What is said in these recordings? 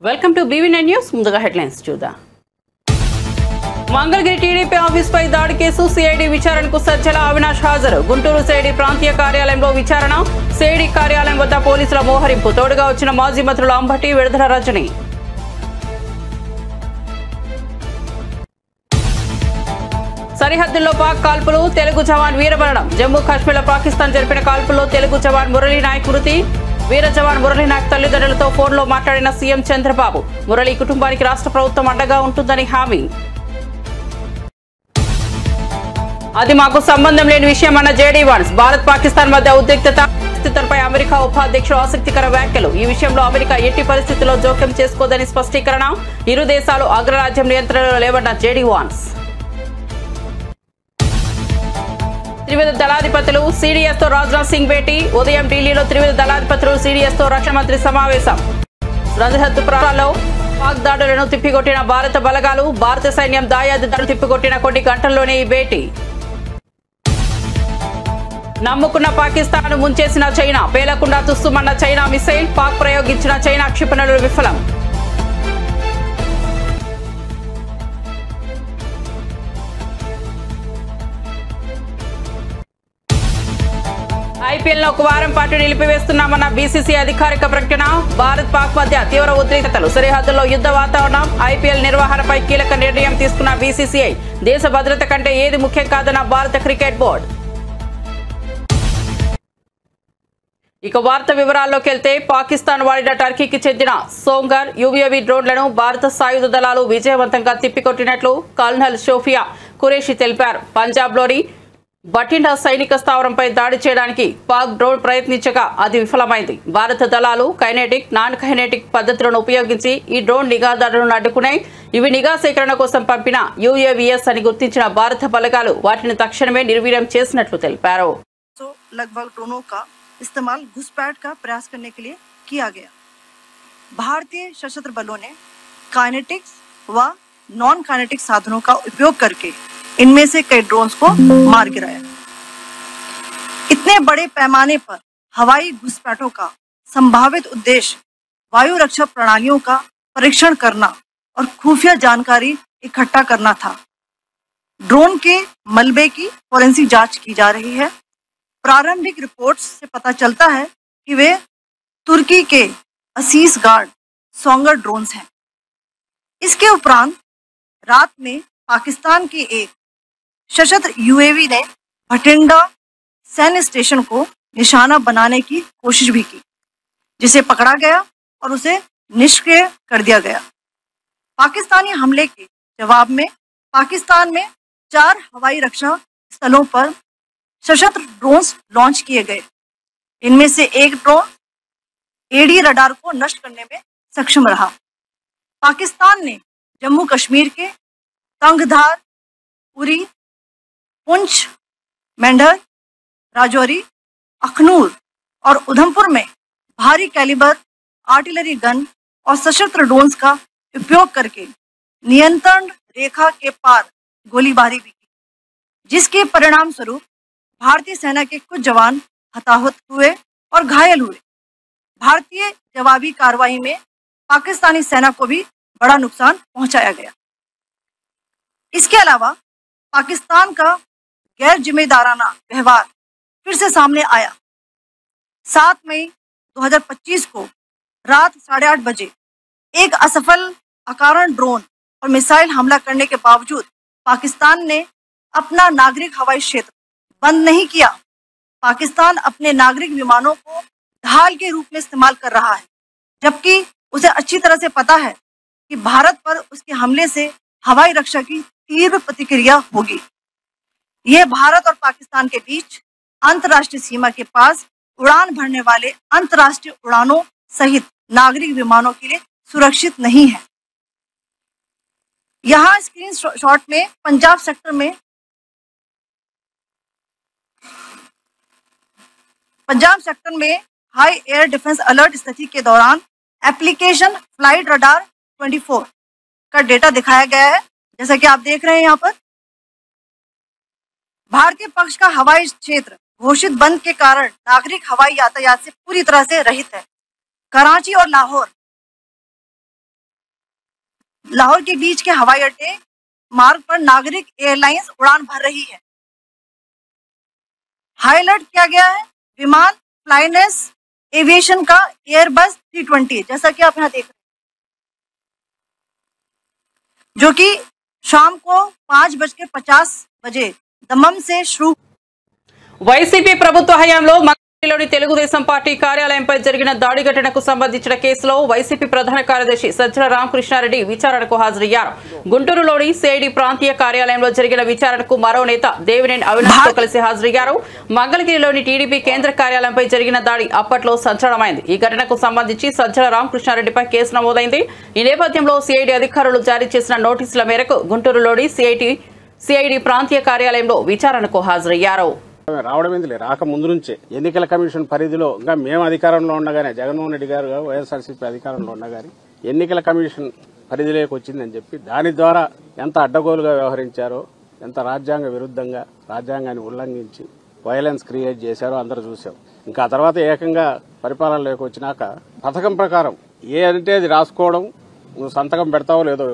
Welcome to బీవీ9 news. ముందుగా headlines చూద్దాం. మంగళగిరి టీడీపీ ఆఫీస్పై దాడి కేసు సిఐడి విచారణకు సజ్జల అవినాష్ హాజరు. గుంటూరు సిఐడి ప్రాంతీయ కార్యాలయంలో విచారణ. సిఐడి కార్యాలయం వద్ద పోలీసుల మోహరింపు. తోడుగా వచ్చిన మాజీ మంత్రులు అంబటి, విడుదల రజని. సరిహద్దుల్లో పాక్ కాల్పులు. తెలుగు జవాన్ వీరమరణం. జమ్మూ కాశ్మీర్లో పాకిస్తాన్ జరిపిన కాల్పుల్లో తెలుగు జవాన్ మురళీ నాయక్ మృతి. వీర జవాన్ మురళీ నాయక్ తల్లిదండ్రులతో ఫోన్లో మాట్లాడిన సీఎం చంద్రబాబు. మురళీ కుటుంబానికి రాష్ట్ర ప్రభుత్వం అండగా ఉంటుందని హామీ. అది మాకు సంబంధం లేని విషయం అన్న జేడీ వాన్స్. భారత్ పాకిస్తాన్ మధ్య ఉద్రిక్తత. పరిస్థితులపై అమెరికా ఉపాధ్యక్షుడు ఆసక్తికర వ్యాఖ్యలు. ఈ విషయంలో అమెరికా ఎట్టి పరిస్థితుల్లో జోక్యం చేసుకోదని స్పష్టీకరణ. ఇరు దేశాలు అగ్రరాజ్యం నియంత్రణలో లేవన్న జేడీ వాన్స్. త్రివిధ దళాధిపతులు సిడిఎస్ తో రాజ్నాథ్ సింగ్ భేటీ. ఉదయం ఢిల్లీలో త్రివిధ దళాధిపతులు సిడిఎస్ తో రక్షణ మంత్రి సమావేశం. సరిహద్దు ప్రాంతాల్లో పాక్ దాడులను తిప్పికొట్టిన భారత బలగాలు. భారత సైన్యం దాయాది దాడులు తిప్పికొట్టిన కొన్ని గంటల్లోనే ఈ భేటీ. నమ్ముకున్న పాకిస్తాన్ ముంచేసిన చైనా. పేలకుండా తుస్సుమన్న చైనా మిసైల్. పాక్ ప్రయోగించిన చైనా క్షిపణులు విఫలం. ఐపీఎల్ ఒక వారం పాటు నిలిపివేస్తున్నామన్న బీసీసీ అధికారిక ప్రకటన. భారత్ పాక్ మధ్య తీవ్ర ఉద్రిక్తతలు. సరిహద్దుల్లో యుద్ధ వాతావరణం. ఐపీఎల్ నిర్వహణపై కీలక నిర్ణయం తీసుకున్న బీసీసీఐ. దేశ భద్రత కంటే ఏది ముఖ్యం కాదన్న భారత క్రికెట్ బోర్డు. ఇక వార్త వివరాల్లోకి వెళ్తే, పాకిస్తాన్ వాడిన టర్కీకి చెందిన సోంగర్ యుఏవీ డ్రోన్లను భారత సాయుధ దళాలు విజయవంతంగా తిప్పికొట్టినట్లు కల్నల్ షోఫియా ఖురేషి తెలిపారు. పంజాబ్లోని బఠిండా సైనిక స్థావరంపై దాడి చేయడానికి పాక్ డ్రోన్ ప్రయత్నించగా అది విఫలమైంది. భారత దళాలు కైనెటిక్, నాన్ కైనెటిక్ పద్ధతులను ఉపయోగించి ఈ డ్రోన్ నిఘాదారులను అడ్డుకున్నాయి. ఇవి నిఘా సేకరణ కోసం పంపిన యుఏవీఎస్ అని గుర్తించిన భారత బలగాలు వాటిని తక్షణమే నిర్వీర్యం చేసినట్లు తెలిపారు. इस्तेमाल घुसपैठ का प्रयास करने के लिए किया गया. भारतीय सशस्त्र बलों ने काइनेटिक्स व नॉन काइनेटिक साधनों का उपयोग करके इनमें से कई ड्रोन्स को मार गिराया. इतने बड़े पैमाने पर हवाई घुसपैठों का संभावित उद्देश्य वायु रक्षा प्रणालियों का परीक्षण करना और खुफिया जानकारी इकट्ठा करना था. ड्रोन के मलबे की फोरेंसिक जांच की जा रही है. प्रारंभिक रिपोर्ट्स से पता चलता है कि वे तुर्की के असीस गार्ड सोंगर ड्रोन्स हैं. इसके उपरांत रात में पाकिस्तान के एक सशस्त्र यूएवी ने भटिंडा सैन्य स्टेशन को निशाना बनाने की कोशिश भी की, जिसे पकड़ा गया और उसे निष्क्रिय कर दिया गया. पाकिस्तानी हमले के जवाब में पाकिस्तान में 4 हवाई रक्षा स्थलों पर सशस्त्र ड्रोन्स लॉन्च किए गए. इनमें से एक ड्रोन एडी रडार को नष्ट करने में सक्षम रहा. पाकिस्तान ने जम्मू कश्मीर के तंगधार, उरी, पुंछ, मेंढर, राजौरी, अखनूर और उधमपुर में भारी कैलिबर आर्टिलरी गन और सशस्त्र ड्रोन्स का उपयोग करके नियंत्रण रेखा के पार गोलीबारी भी की, जिसके परिणाम स्वरूप भारतीय सेना के कुछ जवान हताहत हुए और घायल हुए. भारतीय जवाबी कार्रवाई में पाकिस्तानी सेना को भी बड़ा नुकसान पहुंचाया गया. इसके अलावा पाकिस्तान का गैर जिम्मेदाराना व्यवहार फिर से सामने आया. 7 मई 2025 को रात 8:30 बजे एक असफल अकारण ड्रोन और मिसाइल हमला करने के बावजूद पाकिस्तान ने अपना नागरिक हवाई क्षेत्र बंद नहीं किया. पाकिस्तान अपने नागरिक विमानों को ढाल के रूप में इस्तेमाल कर रहा है, जबकि उसे अच्छी तरह से पता है कि भारत पर उसके हमले से हवाई रक्षा की तीव्र प्रतिक्रिया होगी. यह भारत और पाकिस्तान के बीच अंतर्राष्ट्रीय सीमा के पास उड़ान भरने वाले अंतर्राष्ट्रीय उड़ानों सहित नागरिक विमानों के लिए सुरक्षित नहीं है. यहाँ स्क्रीन शॉट में पंजाब सेक्टर में हाई एयर डिफेंस अलर्ट स्थिति के दौरान एप्लीकेशन फ्लाइट रडार 24 का डेटा दिखाया गया है. जैसा कि आप देख रहे हैं यहाँ पर भारतीय पक्ष का हवाई क्षेत्र घोषित बंद के कारण नागरिक हवाई यातायात से पूरी तरह से रहित है. कराची और लाहौर लाहौर के बीच के हवाई अड्डे मार्ग पर नागरिक एयरलाइंस उड़ान भर रही है। हाई अलर्ट किया गया है विमान फ्लाइनेस एविएशन का एयरबस 320, जैसा कि आप यहाँ देख रहे हैं, जो कि शाम को 5:50 दमम से शुरू। వైసీపీ ప్రభుత్వ హయాంలో మంగళగిరిలోని తెలుగుదేశం పార్టీ కార్యాలయంపై జరిగిన దాడి ఘటనకు సంబంధించిన కేసులో వైసీపీ ప్రధాన కార్యదర్శి సజ్జల రామకృష్ణారెడ్డి విచారణకు హాజరయ్యారు. గుంటూరులోని సిఐడి ప్రాంతీయ కార్యాలయంలో జరిగిన విచారణకు మరో నేత దేవినేని అవినాష్ తో కలిసి హాజరయ్యారు. మంగళగిరిలోని టీడీపీ కేంద్ర కార్యాలయంపై జరిగిన దాడి అప్పట్లో సంచలనమైంది. ఈ ఘటనకు సంబంధించి సజ్జల రామకృష్ణారెడ్డిపై కేసు నమోదైంది. ఈ నేపథ్యంలో సిఐడి అధికారులు జారీ చేసిన నోటీసుల మేరకు గుంటూరులోని సిఐడి ప్రాంతీయ కార్యాలయంలో విచారణకు హాజరయ్యారు. రావడమేందిలే రాక ముందు నుంచే ఎన్నికల కమిషన్ పరిధిలో ఇంకా మేము అధికారంలో ఉండగానే జగన్మోహన్ రెడ్డి గారు వైఎస్ఆర్సీపీ అధికారంలో ఉండగానే ఎన్నికల కమిషన్ పరిధిలోకి వచ్చిందని చెప్పి దాని ద్వారా ఎంత అడ్డగోలుగా వ్యవహరించారో, ఎంత రాజ్యాంగ విరుద్ధంగా రాజ్యాంగాన్ని ఉల్లంఘించి వైలెన్స్ క్రియేట్ చేశారో అందరూ చూసాం. ఇంకా ఆ తర్వాత ఏకంగా పరిపాలనలోకి వచ్చినాక పథకం ప్రకారం ఏ అంటే అది రాసుకోవడం, నువ్వు సంతకం పెడతావో లేదో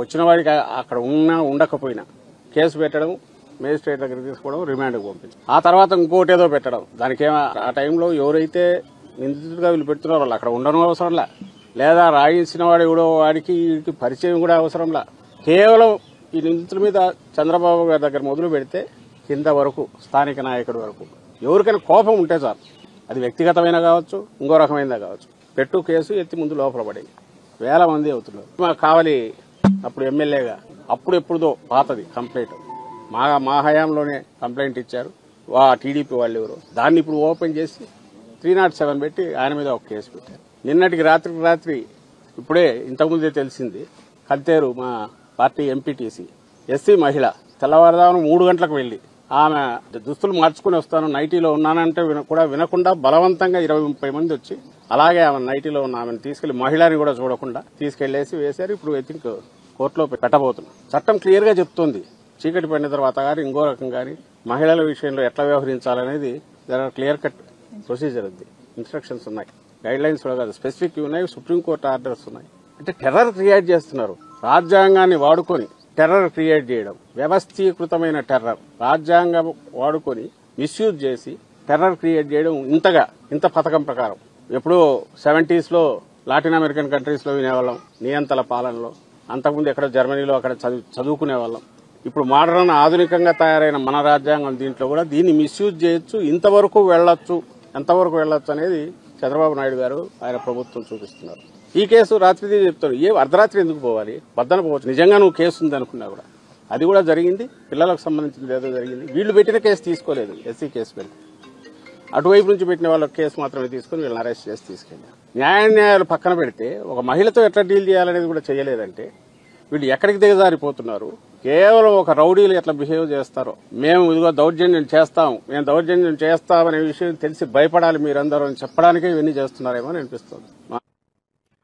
వచ్చిన వాడికి అక్కడ ఉన్నా ఉండకపోయినా కేసు పెట్టడం, మేజిస్ట్రేట్ దగ్గర తీసుకోవడం, రిమాండ్కి పంపించడం, ఆ తర్వాత ఇంకోటి ఏదో పెట్టడం. దానికేమో ఆ టైంలో ఎవరైతే నిందితుడిగా వీళ్ళు పెడుతున్నారో వాళ్ళు అక్కడ ఉండడం అవసరంలా, లేదా రాయించిన వాడు ఎవడో వాడికి పరిచయం కూడా అవసరంలా. కేవలం ఈ నిందితుల మీద చంద్రబాబు గారి దగ్గర మొదలు పెడితే కింద వరకు స్థానిక నాయకుడి వరకు ఎవరికైనా కోపం ఉంటే చాలు, అది వ్యక్తిగతమైన కావచ్చు, ఇంకో రకమైనదా కావచ్చు, పెట్టు కేసు ఎత్తి ముందు లోపల పడేది. వేల మంది అవుతున్నారు. కావాలి అప్పుడు ఎమ్మెల్యేగా అప్పుడు ఎప్పుడుదో పాతది కంప్లైంట్ మా హయాంలోనే కంప్లైంట్ ఇచ్చారు టీడీపీ వాళ్ళు ఎవరు, దాన్ని ఇప్పుడు ఓపెన్ చేసి 307 పెట్టి ఆయన మీద ఒక కేసు పెట్టారు. నిన్నటికి రాత్రి ఇప్పుడే ఇంతకుముందే తెలిసింది, కల్తేరు మా పార్టీ ఎంపీటీసీ ఎస్సీ మహిళ తెల్లవారుదామున 3 గంటలకు వెళ్లి ఆమె దుస్తులు మార్చుకుని వస్తాను నైటీలో ఉన్నానంటే కూడా వినకుండా బలవంతంగా 20-30 మంది వచ్చి అలాగే ఆమె నైటీలో ఉన్న ఆమెను తీసుకెళ్లి మహిళని కూడా చూడకుండా తీసుకెళ్లేసి వేశారు. ఇప్పుడు ఐ థింక్ కోర్టులో పెట్టబోతున్నాం. చట్టం క్లియర్ గా చెప్తోంది, చీకటి పడిన తర్వాత కానీ ఇంకో రకం కానీ మహిళల విషయంలో ఎట్లా వ్యవహరించాలనేది క్లియర్ కట్ ప్రొసీజర్ ఉంది, ఇన్స్ట్రక్షన్స్ ఉన్నాయి, గైడ్ లైన్స్ కూడా కాదు, స్పెసిఫిక్ ఉన్నాయి, సుప్రీంకోర్టు ఆర్డర్స్ ఉన్నాయి. అంటే టెర్రర్ క్రియేట్ చేస్తున్నారు, రాజ్యాంగాన్ని వాడుకొని టెర్రర్ క్రియేట్ చేయడం, వ్యవస్థీకృతమైన టెర్రర్, రాజ్యాంగం వాడుకొని మిస్యూజ్ చేసి టెర్రర్ క్రియేట్ చేయడం. ఇంత పథకం ప్రకారం ఎప్పుడో 70s లో లాటిన్ అమెరికన్ కంట్రీస్ లో వినేవాళ్ళం, నియంతల పాలనలో. అంతకుముందు ఎక్కడ జర్మనీలో అక్కడ చదువుకునే వాళ్ళం. ఇప్పుడు మోడర్న్ ఆధునికంగా తయారైన మన రాజ్యాంగం దీంట్లో కూడా దీన్ని మిస్యూజ్ చేయొచ్చు, ఇంతవరకు వెళ్లొచ్చు, ఎంతవరకు వెళ్లొచ్చు అనేది చంద్రబాబు నాయుడు గారు ఆయన ప్రభుత్వం చూపిస్తున్నారు. ఈ కేసు రాత్రి చెప్తారు, అర్ధరాత్రి ఎందుకు పోవాలి, వద్దన పోవచ్చు. నిజంగా నువ్వు కేసు ఉంది అనుకున్నా కూడా అది కూడా జరిగింది, పిల్లలకు సంబంధించింది ఏదో జరిగింది. వీళ్ళు పెట్టిన కేసు తీసుకోలేదు, ఎస్సీ కేసు పెట్టి అటువైపు నుంచి పెట్టిన వాళ్ళ కేసు మాత్రమే తీసుకుని వీళ్ళని అరెస్ట్ చేసి తీసుకెళ్లారు. న్యాయాలు పక్కన పెడితే ఒక మహిళతో ఎట్లా డీల్ చేయాలనేది కూడా చేయలేదంటే వీళ్ళు ఎక్కడికి దిగజారిపోతున్నారు. కేవలం ఒక రౌడీలు ఎట్లా బిహేవ్ చేస్తారో, మేము ఇదిగో దౌర్జన్యం చేస్తామనే విషయం తెలిసి భయపడాలి మీరందరూ అని చెప్పడానికే ఇవన్నీ చేస్తున్నారేమో అని అనిపిస్తుంది.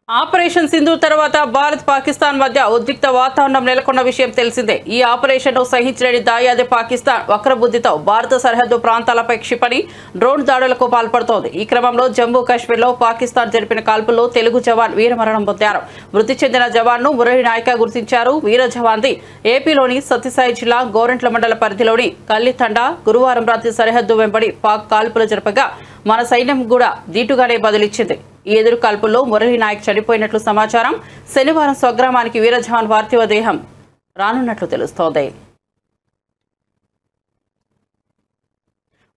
ఆపరేషన్ సింధూర్ తర్వాత భారత్ పాకిస్తాన్ మధ్య ఉద్రిక్త వాతావరణం నెలకొన్న విషయం తెలిసిందే. ఈ ఆపరేషన్ ను సహించలేని దాయాది పాకిస్తాన్ వక్రబుద్ధితో భారత సరిహద్దు ప్రాంతాలపై క్షిపణి డ్రోన్ దాడులకు పాల్పడుతోంది. ఈ క్రమంలో జమ్మూ కాశ్మీర్ లో పాకిస్తాన్ జరిపిన కాల్పుల్లో తెలుగు జవాన్ వీరమరణం పొందారు. మృతి చెందిన జవాన్ ను మురళి నాయక గుర్తించారు. వీర జవాన్ది ఏపీలోని సత్యసాయి జిల్లా గోరంట్ల మండల పరిధిలోని కల్లితండా. గురువారం రాత్రి సరిహద్దు వెంబడి పాక్ కాల్పులు జరపగా మన సైన్యం కూడా దీటుగానే బదిలిచ్చింది. ఈ ఎదురు కాల్పుల్లో మురళి నాయక్ చనిపోయినట్లు సమాచారం. శనివారం స్వగ్రామానికి వీర జవాన్ పార్థివ దేహం రానున్నట్లు తెలుస్తోంది.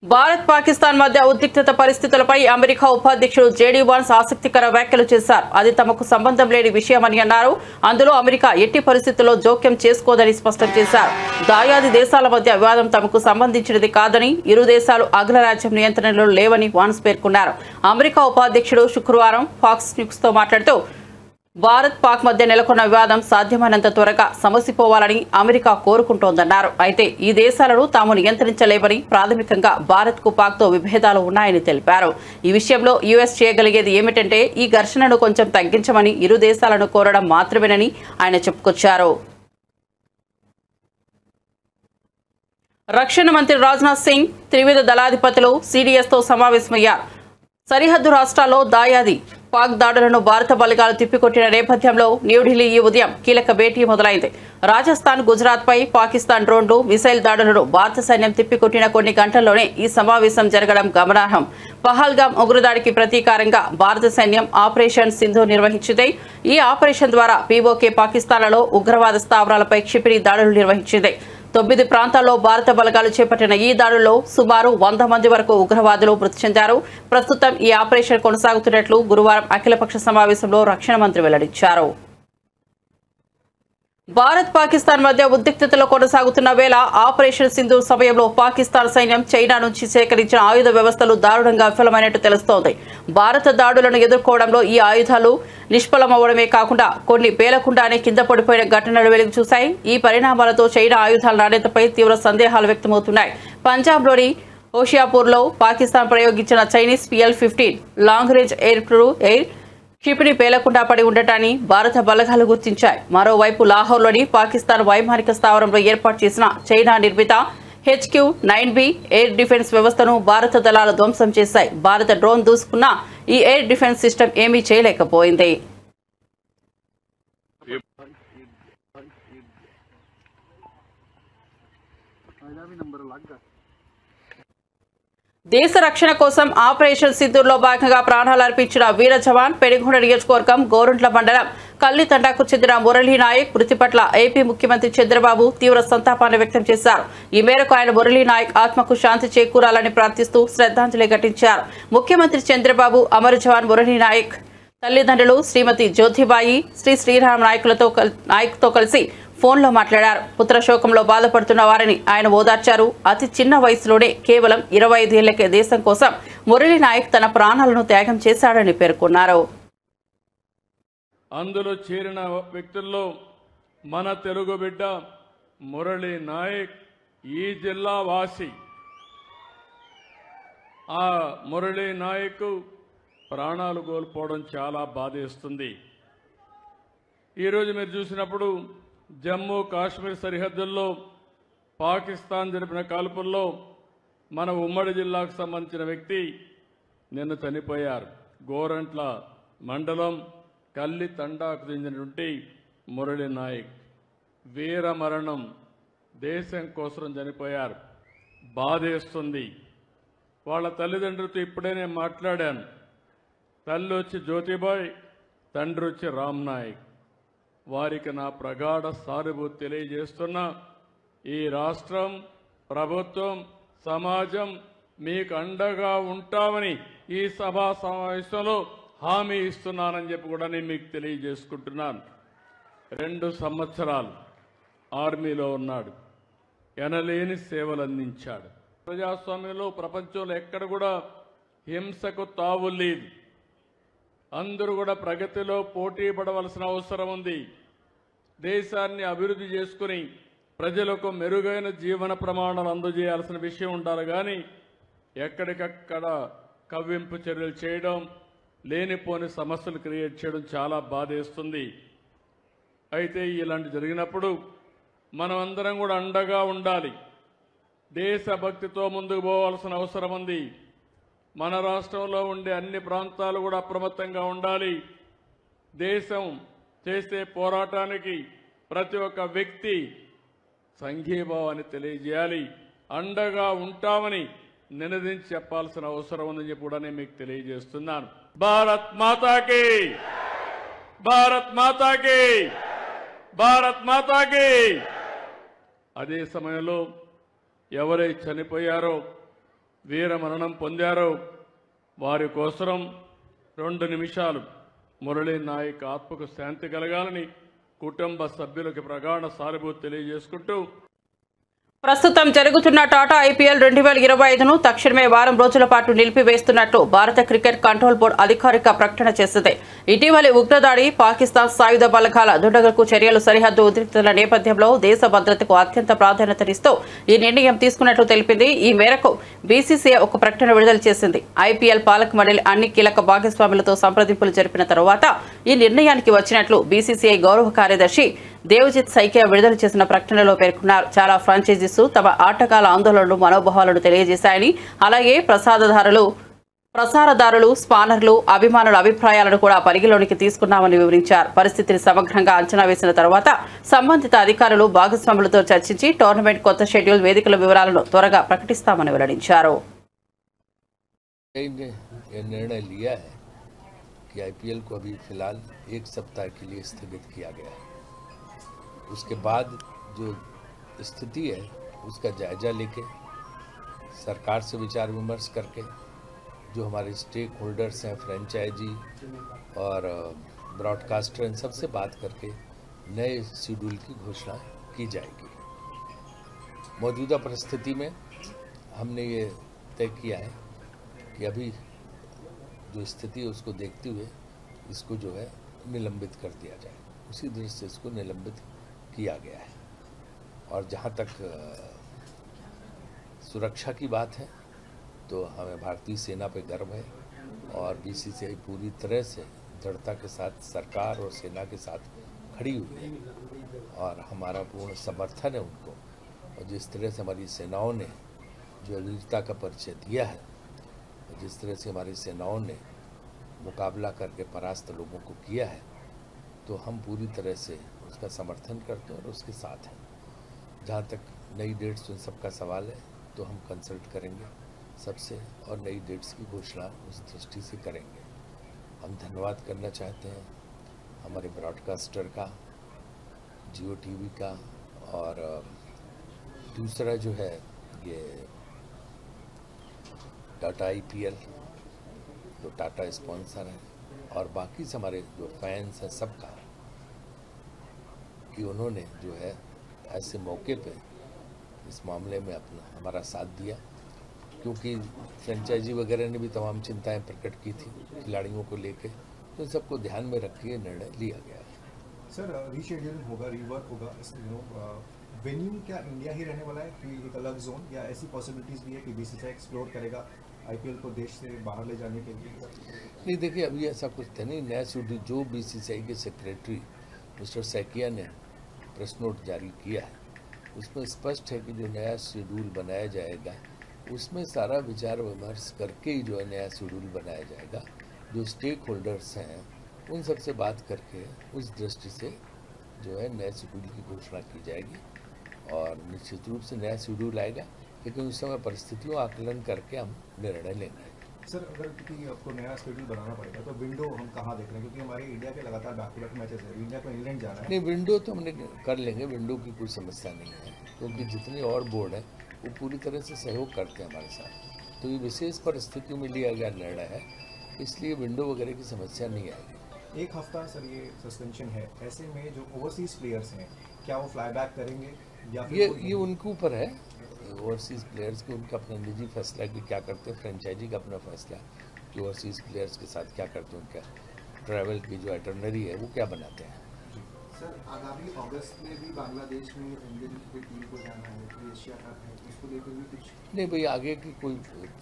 భారత్ పాకిస్తాన్ మధ్య ఉద్రిక్తత పరిస్థితులపై అమెరికా ఉపాధ్యక్షుడు జేడీ వాన్స్ ఆసక్తికర వ్యాఖ్యలు చేశారు. అది తమకు సంబంధం లేని విషయమని అన్నారు. అందులో అమెరికా ఎట్టి పరిస్థితుల్లో జోక్యం చేసుకోదని స్పష్టం చేశారు. దాయాది దేశాల మధ్య వివాదం తమకు సంబంధించినది కాదని, ఇరు దేశాలు అగ్రరాజ్యం నియంత్రణలో లేవని వాన్స్ పేర్కొన్నారు. అమెరికా ఉపాధ్యక్షుడు శుక్రవారం ఫాక్స్ న్యూస్ తో మాట్లాడుతూ భారత్ పాక్ మధ్య నెలకొన్న వివాదం సాధ్యమైనంత త్వరగా సమసిపోవాలని అమెరికా కోరుకుంటోందన్నారు. అయితే ఈ దేశాలను తాము నియంత్రించలేవని, ప్రాథమికంగా భారత్ కు పాక్ తో విభేదాలు ఉన్నాయని తెలిపారు. ఈ విషయంలో యుఎస్ చేయగలిగేది ఏమిటంటే ఈ ఘర్షణను కొంచెం తగ్గించమని ఇరు దేశాలను కోరడం మాత్రమేనని ఆయన చెప్పుకొచ్చారు. రక్షణ మంత్రి రాజ్నాథ్ సింగ్ త్రివిధ దళాధిపతులు సిడిఎస్ తో సమావేశమయ్యారు. సరిహద్దు రాష్ట్రాల్లో దాయాది పాక్ దాడులను భారత బలగాలు తిప్పికొట్టిన నేపథ్యంలో న్యూఢిల్లీ ఈ ఉదయం కీలక భేటీ మొదలైంది. రాజస్థాన్, గుజరాత్ పై పాకిస్తాన్ డ్రోన్లు, మిసైల్ దాడులను భారత సైన్యం తిప్పికొట్టిన కొన్ని గంటల్లోనే ఈ సమావేశం జరగడం గమనార్హం. పహల్గామ్ ఉగ్రదాడికి ప్రతీకారంగా భారత సైన్యం ఆపరేషన్ సింధు నిర్వహించింది. ఈ ఆపరేషన్ ద్వారా పీఓకే పాకిస్తాన్లలో ఉగ్రవాద స్థావరాలపై క్షిపణి దాడులు నిర్వహించింది. 9 ప్రాంతాల్లో భారత బలగాలు చేపట్టిన ఈ దాడుల్లో సుమారు 100 మంది వరకు ఉగ్రవాదులు మృతి చెందారు. ప్రస్తుతం ఈ ఆపరేషన్ కొనసాగుతున్నట్లు గురువారం అఖిలపక్ష సమావేశంలో రక్షణ మంత్రి వెల్లడించారు. భారత్, పాకిస్తాన్ మధ్య ఉద్రిక్తతలు కొనసాగుతున్న వేళ ఆపరేషన్ సింధు సమయంలో పాకిస్తాన్ సైన్యం చైనా నుంచి సేకరించిన ఆయుధ వ్యవస్థలు దారుణంగా విఫలమైనట్టు తెలుస్తోంది. భారత దాడులను ఎదుర్కోవడంలో ఈ ఆయుధాలు నిష్ఫలమవడమే కాకుండా కొన్ని పేలకుండానే కింద పడిపోయిన ఘటనలు వెలుగు చూశాయి. ఈ పరిణామాలతో చైనా ఆయుధాల నాణ్యతపై తీవ్ర సందేహాలు వ్యక్తమవుతున్నాయి. పంజాబ్లోని హోషియాపూర్లో పాకిస్తాన్ ప్రయోగించిన Chinese PL-15 long range air క్షిపణి పేలకుండా పడి ఉండటాన్ని భారత బలగాలు గుర్తించాయి. మరోవైపు లాహోర్లోని పాకిస్తాన్ వైమానిక స్థావరంలో ఏర్పాటు చేసిన చైనా నిర్మిత HQ-9B ఎయిర్ డిఫెన్స్ వ్యవస్థను భారత దళాలు ధ్వంసం చేశాయి. భారత డ్రోన్ దూసుకున్న ఈ ఎయిర్ డిఫెన్స్ సిస్టమ్ ఏమీ చేయలేకపోయింది. దేశ రక్షణ కోసం ఆపరేషన్ సింధూర్లో భాగంగా ప్రాణాలు అర్పించిన వీర జవాన్ పెనుగొండ నియోజకవర్గం గోరంట్ల మండలం కల్లితండాకు చెందిన మురళీ నాయక్ మృతి పట్ల ఏపీ ముఖ్యమంత్రి చంద్రబాబు తీవ్ర సంతాపాన్ని వ్యక్తం చేశారు. ఈ మేరకు ఆయన మురళీ నాయక్ ఆత్మకు శాంతి చేకూరాలని ప్రార్థిస్తూ శ్రద్ధాంజలి ఘటించారు. ముఖ్యమంత్రి చంద్రబాబు అమర జవాన్ మురళీ నాయక్ తల్లిదండ్రులు శ్రీమతి జ్యోతిబాయి, శ్రీరామ్ నాయక్తో కలిసి ఫోన్లో మాట్లాడారు. పుత్రశోకంలో బాధపడుతున్న వారిని ఆయన ఓదార్చారు. అతి చిన్న వయసులోనే కేవలం 25 ఏళ్లకే దేశం కోసం మురళీ నాయక్ తన ప్రాణాలను త్యాగం చేశాడని పేర్కొన్నారు. అందులో చేరిన వ్యక్తుల్లో మన తెలుగు బిడ్డ మురళీ నాయక్ ఈ జిల్లా వాసి. ఆ మురళీ నాయక్ ప్రాణాలు కోల్పోవడం చాలా బాధేస్తుంది. ఈరోజు మీరు చూసినప్పుడు జమ్మూ కాశ్మీర్ సరిహద్దుల్లో పాకిస్తాన్ జరిపిన కాల్పుల్లో మన ఉమ్మడి జిల్లాకు సంబంధించిన వ్యక్తి నిన్న చనిపోయారు. గోరంట్ల మండలం కల్లి తండాకు చెందినటువంటి మురళీ నాయక్ వీర మరణం, దేశం కోసం చనిపోయారు. బాధేస్తుంది. వాళ్ళ తల్లిదండ్రులతో ఇప్పుడే నేను మాట్లాడాను. తల్లి వచ్చి జ్యోతిబాయ్, తండ్రి వచ్చి రామ్ నాయక్. వారికి నా ప్రగాఢ సానుభూతి తెలియజేస్తున్నా. ఈ రాష్ట్రం, ప్రభుత్వం, సమాజం మీకు అండగా ఉంటామని ఈ సభా సమావేశంలో హామీ ఇస్తున్నానని చెప్పి కూడా నేను మీకు తెలియజేసుకుంటున్నాను. 2 సంవత్సరాలు ఆర్మీలో ఉన్నాడు. ఎనలేని సేవలు అందించాడు. ప్రజాస్వామ్యంలో ప్రపంచంలో ఎక్కడ కూడా హింసకు తావు లేదు. అందరూ కూడా ప్రగతిలో పోటీ పడవలసిన అవసరం ఉంది. దేశాన్ని అభివృద్ధి చేసుకుని ప్రజలకు మెరుగైన జీవన ప్రమాణాలు అందజేయాల్సిన విషయం ఉండాలి. కానీ ఎక్కడికక్కడ కవ్వింపు చర్యలు చేయడం, లేనిపోని సమస్యలు క్రియేట్ చేయడం చాలా బాధేస్తుంది. అయితే ఇలాంటి జరిగినప్పుడు మనం అందరం కూడా అండగా ఉండాలి. దేశభక్తితో ముందుకు పోవాల్సిన అవసరం ఉంది. మన రాష్ట్రంలో ఉండే అన్ని ప్రాంతాలు కూడా అప్రమత్తంగా ఉండాలి. దేశం చేసే పోరాటానికి ప్రతి ఒక్క వ్యక్తి సంఘీభావాన్ని తెలియజేయాలి. అండగా ఉంటామని నినదించి చెప్పాల్సిన అవసరం ఉందని చెప్పి కూడా నేను మీకు తెలియజేస్తున్నాను. భారత్ మాతాకి, భారత్ మాతాకి, భారత్ మాతాకి. అదే సమయంలో ఎవరైతే చనిపోయారో, వీర మరణం పొందారో వారి కోసం 2 నిమిషాలు మురళీ నాయక్ ఆత్మకు శాంతి కలగాలని కుటుంబ సభ్యులకు ప్రగాఢ సానుభూతి తెలియజేసుకుంటూ, ప్రస్తుతం జరుగుతున్న టాటా IPL 2025ను తక్షణమే వారం రోజుల పాటు నిలిపివేస్తున్నట్లు భారత క్రికెట్ కంట్రోల్ బోర్డు అధికారిక ప్రకటన చేసింది. ఇటీవలి ఉగ్రదాడి, పాకిస్తాన్ సాయుధ బలగాల దుండగులకు చర్యలు, సరిహద్దు ఉద్రిక్తతల నేపథ్యంలో దేశ భద్రతకు అత్యంత ప్రాధాన్యతనిస్తూ ఈ నిర్ణయం తీసుకున్నట్లు తెలిపింది. ఈ మేరకు BCCI ఒక ప్రకటన విడుదల చేసింది. IPL పాలక మండలి అన్ని కీలక భాగస్వాములతో సంప్రదింపులు జరిపిన తర్వాత ఈ నిర్ణయానికి వచ్చినట్లు BCCI గౌరవ కార్యదర్శి దేవజిత్ సైకియా విడుదల చేసిన ప్రకటనలో పేర్కొన్నారు. చాలా ఫ్రాంచైజీస్ తమ ఆటగాళ్ల ఆందోళనలు, మనోభావాలను తెలియజేశాయని, అలాగే ప్రసాదదారులు ప్రసారదారులు, స్పానర్లు, అభిమానుల అభిప్రాయాలను కూడా పరిగణలోనికి తీసుకున్నామని వివరించారు. పరిస్థితిని సమగ్రంగా అంచనా వేసిన తర్వాత సంబంధిత అధికారులు, భాగస్వాములతో చర్చించి టోర్నమెంట్ కొత్త షెడ్యూల్, వేదికల వివరాలను త్వరగా ప్రకటిస్తామని వెల్లడించారు. निर्णय लिया है कि आईपीएल को अभी फिलहाल 1 सप्ताह के लिए स्थगित किया गया है। उसके बाद जो स्थिति है उसका जायजा लेके सरकार से विचार विमर्श करके जो हमारे स्टेक होल्डर्स हैं, फ्रेंचाइजी और ब्रॉडकास्टर, इन सबसे बात करके नए शेड्यूल की घोषणा की जाएगी। मौजूदा परिस्थिति में हमने ये तय किया है कि अभी जो स्थिति है उसको देखते हुए इसको जो है निलंबित कर दिया जाए। उसी दृष्टि से इसको निलंबित किया गया है। और जहाँ तक सुरक्षा की बात है तो हमें भारतीय सेना पे गर्व है और बीसीसीआई पूरी तरह से दृढ़ता के साथ सरकार और सेना के साथ खड़ी हुई है और हमारा पूर्ण समर्थन है उनको। और जिस तरह से हमारी सेनाओं ने जो वीरता का परिचय दिया है, जिस तरह से हमारी सेनाओं ने मुकाबला करके परास्त लोगों को किया है, तो हम पूरी तरह से उसका समर्थन करते हैं और उसके साथ हैं। जहाँ तक नई डेट्स उन सबका सवाल है तो हम कंसल्ट करेंगे सबसे और नई डेट्स की घोषणा उस दृष्टि से करेंगे। हम धन्यवाद करना चाहते हैं हमारे ब्रॉडकास्टर का, जियो टीवी का, और दूसरा जो है ये टाटा आईपीएल जो टाटा स्पॉन्सर है, और बाकी से हमारे जो फैंस हैं सबका, कि उन्होंने जो है ऐसे मौके पे इस मामले में अपना हमारा साथ दिया, क्योंकि फ्रेंचाइजी वगैरह ने भी तमाम चिंताएं प्रकट की थी खिलाड़ियों को लेके, तो इन सबको ध्यान में रख के निर्णय लिया गया है। सर रीशेड्यूल होगा, रीवर्क होगा, वेन्यू क्या इंडिया ही रहने वाला है कि एक अलग जोन, या ऐसी पॉसिबिलिटीज भी है कि बीसीसीआई एक्सप्लोर करेगा आईपीएल को देश से बाहर ले जाने के लिए? नहीं, देखिए अभी ऐसा कुछ था नहीं। नया शेड्यूल जो बीसीसीआई के सेक्रेटरी मिस्टर सैकिया ने प्रेस नोट जारी किया है उसमें स्पष्ट है कि जो नया शेड्यूल बनाया जाएगा उसमें सारा विचार विमर्श करके ही जो है नया शेड्यूल बनाया जाएगा। जो स्टेक होल्डर्स हैं उन सबसे बात करके उस दृष्टि से जो है नए शेड्यूल की घोषणा की जाएगी और निश्चित रूप से नया शेड्यूल आएगा, लेकिन उस समय परिस्थितियों आकलन करके हम निर्णय लेंगे। सर अगर क्योंकि आपको नया शेड्यूल बनाना पड़ेगा तो विंडो हम कहाँ देख रहे हैं, क्योंकि हमारे इंडिया के लगातार बैक टू बैक मैचेस है, इंडिया को इंग्लैंड जाना है। नहीं, विंडो तो हमने कर लेंगे, विंडो की कोई समस्या नहीं है, क्योंकि जितने और बोर्ड हैं वो पूरी तरह से सहयोग करते हैं हमारे साथ। तो ये विशेष परिस्थितियों में लिया गया निर्णय है, इसलिए विंडो वगैरह की समस्या नहीं आएगी। 1 हफ्ता सर ये सस्पेंशन है, ऐसे में जो ओवरसीज प्लेयर्स हैं क्या वो फ्लाई बैक करेंगे या फिर ये उनके ऊपर है, ओवरसीज प्लेयर्स के उनका अपना निजी फैसला कि क्या करते हैं, फ्रेंचाइजी का अपना फैसला कि ओवरसीज प्लेयर्स के साथ क्या करते हैं, उनका ट्रैवल की जो आइटनरी है वो क्या बनाते हैं। सर आगामी अगस्त में भी बांग्लादेश में इंडियन क्रिकेट टीम को जाना है, एशिया कप है, उसको लेकर भी कुछ नहीं भाई, आगे की कोई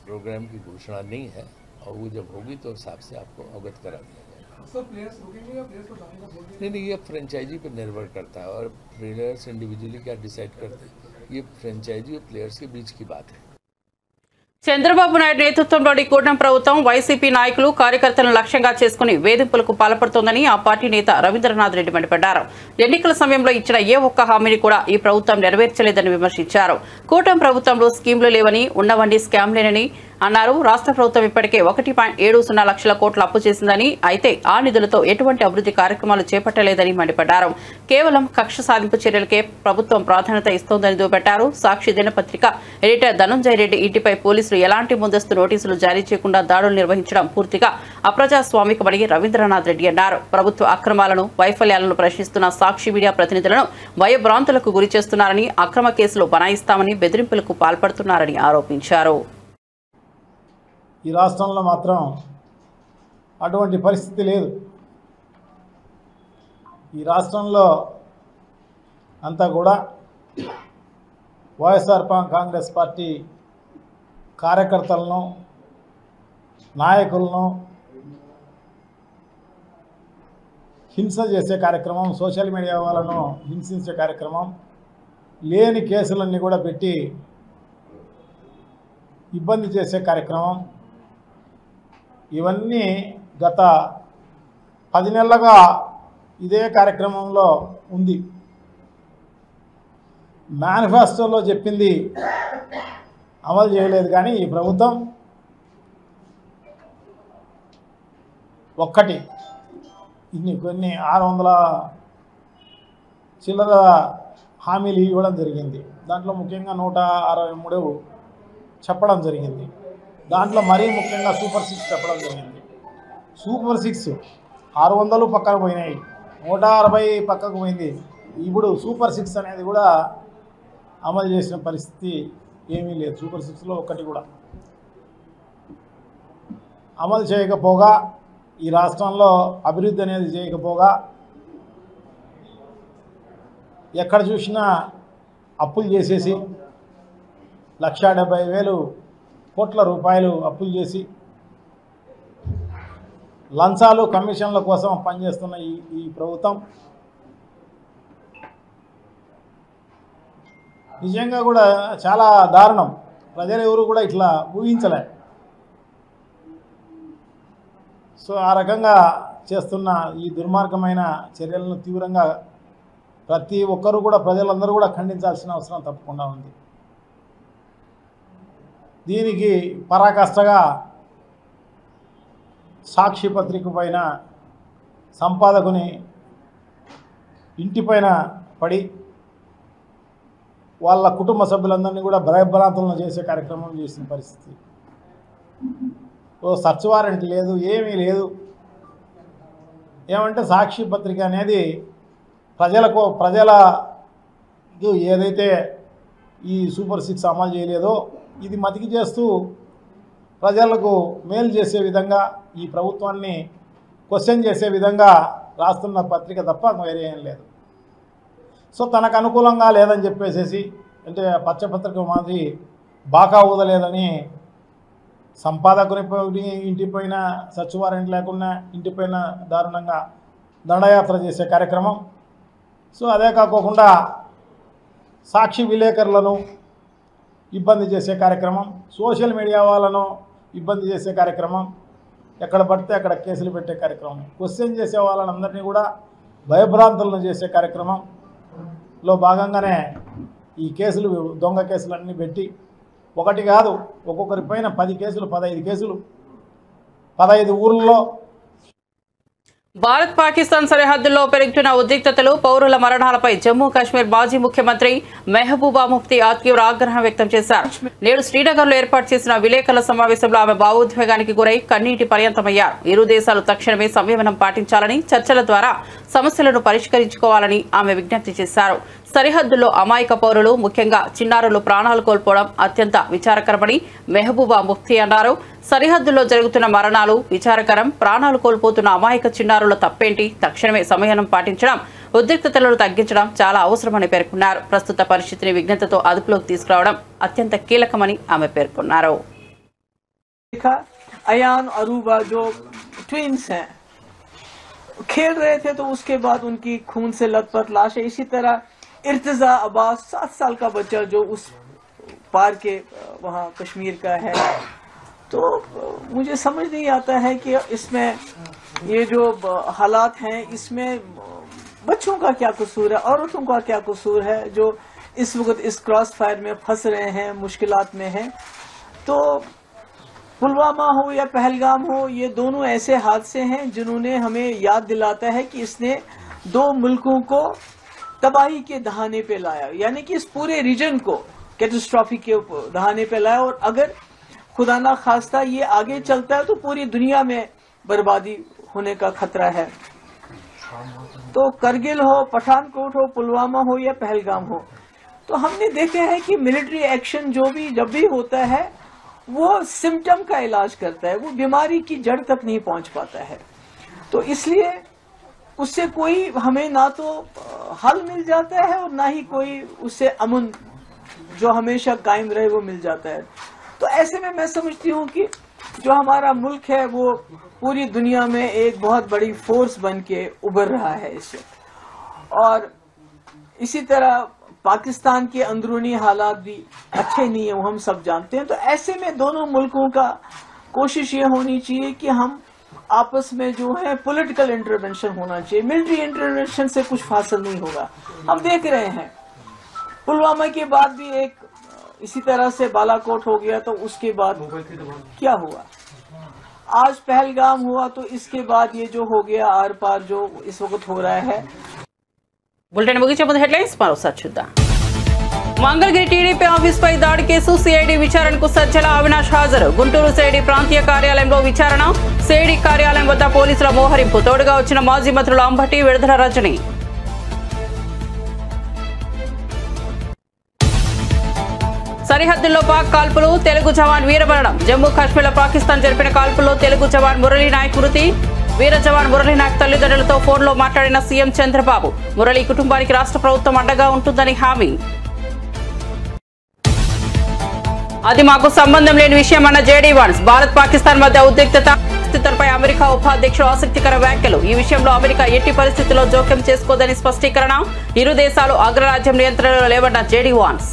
प्रोग्राम की घोषणा नहीं है और वो जब होगी तो हिसाब से आपको अवगत करा दिया जाएगा। सर प्लेयर्स रुकेंगे या प्लेयर्स को जाने का बोल दिया? नहीं, ये फ्रेंचाइजी पर निर्भर करता है और प्लेयर्स इंडिविजुअली क्या डिसाइड करते हैं, ये फ्रेंचाइजी और प्लेयर्स के बीच की बात है। చంద్రబాబు నాయుడు నేతృత్వంలోని కూటమి ప్రభుత్వం వైసీపీ నాయకులు, కార్యకర్తలను లక్ష్యంగా చేసుకుని వేధింపులకు పాల్పడుతోందని ఆ పార్టీ నేత రవీంద్రనాథ్ రెడ్డి మండిపడ్డారు. ఎన్నికల సమయంలో ఇచ్చిన ఏ ఒక్క హామీని కూడా ఈ ప్రభుత్వం నెరవేర్చలేదని విమర్శించారు. కూటమి ప్రభుత్వంలో స్కీమ్లు లేవని, ఉన్నవన్నీ స్కామ్లేనని అన్నారు. రాష్ట్ర ప్రభుత్వం ఇప్పటికే 1.70 లక్షల కోట్ల అప్పు చేసిందని, అయితే ఆ నిధులతో ఎటువంటి అభివృద్ధి కార్యక్రమాలు చేపట్టలేదని మండిపడ్డారు. కేవలం కక్ష సాధింపు చర్యలకే ప్రభుత్వం ప్రాధాన్యత ఇస్తోందని దుయ్యబట్టారు. సాక్షి దినపత్రిక ఎడిటర్ ధనంజయ రెడ్డి ఇంటిపై పోలీసులు ఎలాంటి ముందస్తు నోటీసులు జారీ చేయకుండా దాడులు నిర్వహించడం పూర్తిగా అప్రజాస్వామికమని రవీంద్రనాథ్ రెడ్డి అన్నారు. ప్రభుత్వ అక్రమాలను, వైఫల్యాలను ప్రశ్నిస్తున్న సాక్షి మీడియా ప్రతినిధులను భయభ్రాంతులకు గురి చేస్తున్నారని, అక్రమ కేసులు బనాయిస్తామని బెదిరింపులకు పాల్పడుతున్నారని ఆరోపించారు. ఈ రాష్ట్రంలో మాత్రం అటువంటి పరిస్థితి లేదు. ఈ రాష్ట్రంలో అంతా కూడా వైఎస్ఆర్ కాంగ్రెస్ పార్టీ కార్యకర్తలను, నాయకులను హింస చేసే కార్యక్రమం, సోషల్ మీడియా వాళ్ళను హింసించే కార్యక్రమం, లేని కేసులన్నీ కూడా పెట్టి ఇబ్బంది చేసే కార్యక్రమం, ఇవన్నీ గత 10 నెలలుగా ఇదే కార్యక్రమంలో ఉంది. మేనిఫెస్టోలో చెప్పింది అమలు చేయలేదు, కానీ ఈ ప్రభుత్వం ఒక్కటి కొన్ని 600 చిల్లర హామీలు ఇవ్వడం జరిగింది. దాంట్లో ముఖ్యంగా 163 చెప్పడం జరిగింది. దాంట్లో మరీ ముఖ్యంగా సూపర్ 6 చెప్పడం జరిగింది. సూపర్ 6 600 పక్కకు పోయినాయి, 160 పక్కకు పోయింది. ఇప్పుడు సూపర్ 6 అనేది కూడా అమలు చేసిన పరిస్థితి ఏమీ లేదు. సూపర్ 6లో ఒక్కటి కూడా అమలు చేయకపోగా, ఈ రాష్ట్రంలో అభివృద్ధి అనేది చేయకపోగా, ఎక్కడ చూసినా అప్పులు చేసేసి 1,70,000 కోట్ల రూపాయలు అప్పులు చేసి లంచాలు కమిషన్ల కోసం పనిచేస్తున్న ఈ ప్రభుత్వం నిజంగా కూడా చాలా దారుణం. ప్రజలు ఎవరు కూడా ఇట్లా ఊహించలే. సో ఆ రకంగా చేస్తున్న ఈ దుర్మార్గమైన చర్యలను తీవ్రంగా ప్రతి ఒక్కరూ కూడా, ప్రజలందరూ కూడా ఖండించాల్సిన అవసరం తప్పకుండా ఉంది. దీనికి పరాకాష్ఠగా సాక్షి పత్రిక పైన సంపాదకుని ఇంటిపైన పడి వాళ్ళ కుటుంబ సభ్యులందరినీ కూడా భయభ్రాంతులను చేసే కార్యక్రమం చేసిన పరిస్థితి. ఓ సర్చ్ వారెంట్ లేదు, ఏమీ లేదు. ఏమంటే సాక్షి పత్రిక అనేది ప్రజలకు ఏదైతే ఈ సూపర్ 6 అమలు చేయలేదో ఇది మతికి చేస్తూ ప్రజలకు మేలు చేసే విధంగా, ఈ ప్రభుత్వాన్ని క్వశ్చన్ చేసే విధంగా రాస్తున్న పత్రిక తప్ప వేరే ఏం లేదు. సో తనకు అనుకూలంగా లేదని చెప్పేసేసి, అంటే పచ్చపత్రిక మాదిరి బాకా ఊదలేదని సంపాదకుని ఇంటిపైన సర్చ్ వారెంట్ లేకుండా ఇంటిపైన దారుణంగా దండయాత్ర చేసే కార్యక్రమం. సో అదే కాకోకుండా సాక్షి విలేకరులను ఇబ్బంది చేసే కార్యక్రమం, సోషల్ మీడియా వాళ్ళను ఇబ్బంది చేసే కార్యక్రమం, ఎక్కడ పడితే అక్కడ కేసులు పెట్టే కార్యక్రమం, క్వశ్చన్ చేసే వాళ్ళందరినీ కూడా భయభ్రాంతులను చేసే కార్యక్రమంలో భాగంగానే ఈ కేసులు, దొంగ కేసులన్నీ పెట్టి ఒకటి కాదు ఒక్కొక్కరిపైన 10 కేసులు, 15 కేసులు 15 ఊర్లలో. భారత్ పాకిస్తాన్ సరిహద్దుల్లో పెరుగుతున్న ఉద్రిక్తతలు, పౌరుల మరణాలపై జమ్మూ కాశ్మీర్ మాజీ ముఖ్యమంత్రి మెహబూబా ముఫ్తీ తీవ్ర ఆగ్రహం వ్యక్తం చేశారు. నేడు శ్రీనగర్లో ఏర్పాటు చేసిన విలేకరుల సమావేశంలో ఆమె భావోద్వేగానికి గురై కన్నీటి పర్యంతమయ్యారు. ఇరు దేశాలు తక్షణమే సంయమనం పాటించాలని, చర్చల ద్వారా సమస్యలను పరిష్కరించుకోవాలని ఆమె విజ్ఞప్తి చేశారు. సరిహద్దుల్లో అమాయక పౌరులు, ముఖ్యంగా చిన్నారులు ప్రాణాలు కోల్పోవడం అత్యంత విచారకరమని మెహబూబా ముఫ్తీ అన్నారు. సరిహద్దుల్లో జరుగుతున్న మరణాలు విచారకరం. ప్రాణాలు కోల్పోతున్న అమాయక చిన్నారుల తప్పేంటి? తక్షణమే సంయమనం పాటించడం, ఉద్రిక్తతలను తగ్గించడం చాలా అవసరమని పేర్కొన్నారు. ప్రస్తుత పరిస్థితిని విజ్ఞతతో అదుపులోకి తీసుకురావడం అత్యంత కీలకమని ఆమె పేర్కొన్నారు. अयान अरूबा जो ट्विंस हैं खेल रहे थे, तो उसके बाद उनकी खून से लथपथ लाश है. इसी तरह इर्तिजा अब्बास 7 साल का बच्चा जो उस पार के वहाँ कश्मीर का है. तो मुझे समझ नहीं आता है कि इसमें ये जो हालात हैं इसमें बच्चों का क्या कसूर है, औरतों का क्या कसूर है जो इस वक्त इस क्रॉस फायर में फंस रहे हैं, मुश्किलात में हैं. तो पुलवामा हो या पहलगाम हो, ये दोनों ऐसे हादसे हैं जिन्होंने हमें याद दिलाता है कि इसने 2 मुल्कों को तबाही के दहाने पे लाया, यानी कि इस पूरे रीजन को कैटास्ट्रॉफी के दहाने पे लाया. और अगर खुदा ना खास्ता ये आगे चलता है तो पूरी दुनिया में बर्बादी होने का खतरा है. तो करगिल हो, पठानकोट हो, पुलवामा हो या पहलगाम हो, तो हमने देखा है कि मिलिट्री एक्शन जब भी होता है वो सिम्टम का इलाज करता है, वो बीमारी की जड़ तक नहीं पहुंच पाता है. तो इसलिए उससे कोई हमें ना तो हल मिल जाता है और ना ही कोई उससे अमन जो हमेशा कायम रहे वो मिल जाता है. तो ऐसे में मैं समझती हूँ कि जो हमारा मुल्क है वो पूरी दुनिया में एक बहुत बड़ी फोर्स बन के उभर रहा है इससे. और इसी तरह पाकिस्तान के अंदरूनी हालात भी अच्छे नहीं है, वो हम सब जानते हैं. तो ऐसे में दोनों मुल्कों का कोशिश ये होनी चाहिए कि हम आपस में जो है पॉलिटिकल इंटरवेंशन होना चाहिए। मिलिट्री इंटरवेंशन से कुछ हासिल नहीं होगा। हम देख रहे हैं पुलवामा के बाद भी एक इसी तरह से बालाकोट हो गया, तो उसके बाद क्या हुआ? आज पहलगाम हुआ, तो इसके बाद ये जो हो गया आर पार जो इस वक्त हो रहा है। బులెటిన్ ముగించే ముందు హెడ్లైన్స్ మరోసారి చూద్దాం. మంగళగిరి టీడీపీ ఆఫీస్పై దాడి కేసు సిఐడి విచారణకు సజ్జల అవినాష్ హాజరు. గుంటూరు సిఐడి ప్రాంతీయ కార్యాలయంలో విచారణ. సిఐడి కార్యాలయం వద్ద పోలీసుల మోహరింపు. తోడుగా వచ్చిన మాజీ మంత్రులు అంబటి, విడుదల రజని. సరిహద్దుల్లో పాక్ కాల్పులు, తెలుగు జవాన్ వీరమరణం. జమ్మూ కాశ్మీర్లో పాకిస్తాన్ జరిపిన కాల్పుల్లో తెలుగు జవాన్ మురళీ నాయక్ మృతి. వీర జవాన్ మురళీ నాయక్ తల్లిదండ్రులతో ఫోన్లో మాట్లాడిన సీఎం చంద్రబాబు. మురళీ కుటుంబానికి రాష్ట్ర ప్రభుత్వం అండగా ఉంటుందని హామీ. అది మాకు సంబంధం లేని విషయం అన్న జేడీ వాన్స్. భారత్ పాకిస్తాన్ మధ్య ఉద్రిక్తత పరిస్థితులపై అమెరికా ఉపాధ్యక్షుడు ఆసక్తికర వ్యాఖ్యలు. ఈ విషయంలో అమెరికా ఎట్టి పరిస్థితుల్లో జోక్యం చేసుకోదని స్పష్టీకరణ. ఇరు దేశాలు అగ్రరాజ్యం నియంత్రణలో లేవన్న జేడీ వాన్స్.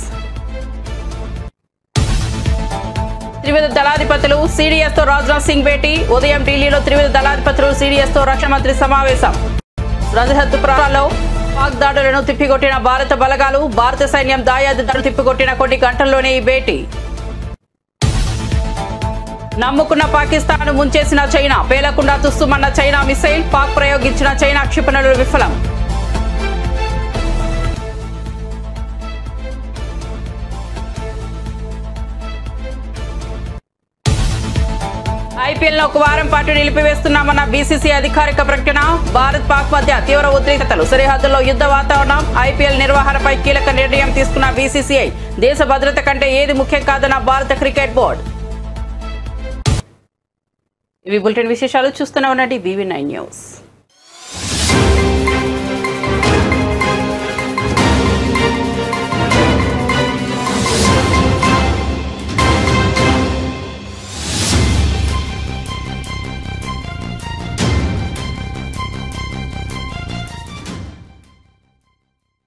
త్రివిధ దళాధిపతులు సిడిఎస్ తో రాజ్నాథ్ సింగ్ భేటీ. ఉదయం ఢిల్లీలో త్రివిధ దళాధిపతులు సిడిఎస్ తో రక్షణ మంత్రి సమావేశం. సరిహద్దు ప్రాంతాల్లో పాక్ దాడులను తిప్పికొట్టిన భారత బలగాలు. భారత సైన్యం దాయాది దాడులు తిప్పికొట్టిన కొన్ని గంటల్లోనే ఈ భేటీ. నమ్ముకున్న పాకిస్తాన్ ముంచేసిన చైనా. పేలకుండా తుస్సుమన్న చైనా మిసైల్. పాక్ ప్రయోగించిన చైనా క్షిపణులు విఫలం. ఐపీఎల్ ఒక వారం పాటు నిలిపివేస్తున్నామన్న బీసీసీ అధికారిక ప్రకటన. భారత్ పాక్ మధ్య తీవ్ర ఉద్రిక్తతలు. సరిహద్దుల్లో యుద్ధ వాతావరణం. ఐపీఎల్ నిర్వహణపై కీలక నిర్ణయం తీసుకున్న బీసీసీఐ. దేశ భద్రత కంటే ఏది ముఖ్యం కాదన్న భారత క్రికెట్ బోర్డు. ఇవి బులెటిన్ విశేషాలు. చూస్తూనే ఉండండి BV9 న్యూస్.